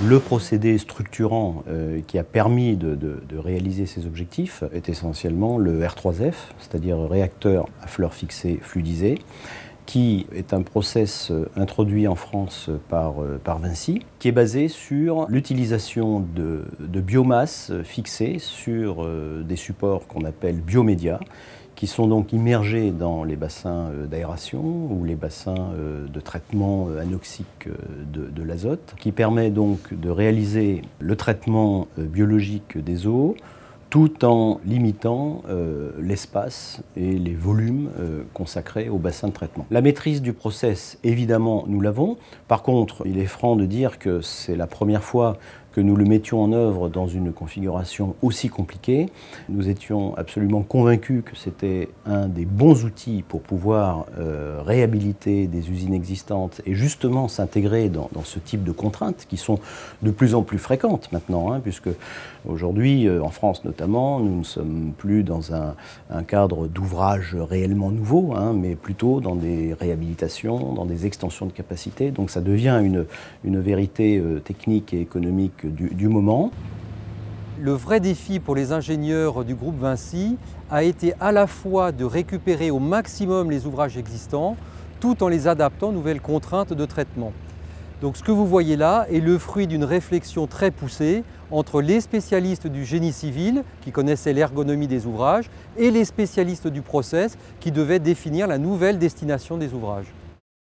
Le procédé structurant qui a permis de réaliser ces objectifs est essentiellement le R3F, c'est-à-dire réacteur à fleur fixée fluidisé, qui est un process introduit en France par Vinci, qui est basé sur l'utilisation de biomasse fixée sur des supports qu'on appelle biomédias, qui sont donc immergés dans les bassins d'aération ou les bassins de traitement anoxique de l'azote, qui permet donc de réaliser le traitement biologique des eaux tout en limitant l'espace et les volumes consacrés au bassin de traitement. La maîtrise du process, évidemment, nous l'avons. Par contre, il est franc de dire que c'est la première fois que nous le mettions en œuvre dans une configuration aussi compliquée. Nous étions absolument convaincus que c'était un des bons outils pour pouvoir réhabiliter des usines existantes et justement s'intégrer dans ce type de contraintes qui sont de plus en plus fréquentes maintenant, puisque aujourd'hui, en France notamment, nous ne sommes plus dans un cadre d'ouvrage réellement nouveau, mais plutôt dans des réhabilitations, dans des extensions de capacité. Donc ça devient une vérité technique et économique du moment. Le vrai défi pour les ingénieurs du groupe Vinci a été à la fois de récupérer au maximum les ouvrages existants tout en les adaptant aux nouvelles contraintes de traitement. Donc ce que vous voyez là est le fruit d'une réflexion très poussée entre les spécialistes du génie civil qui connaissaient l'ergonomie des ouvrages et les spécialistes du process qui devaient définir la nouvelle destination des ouvrages.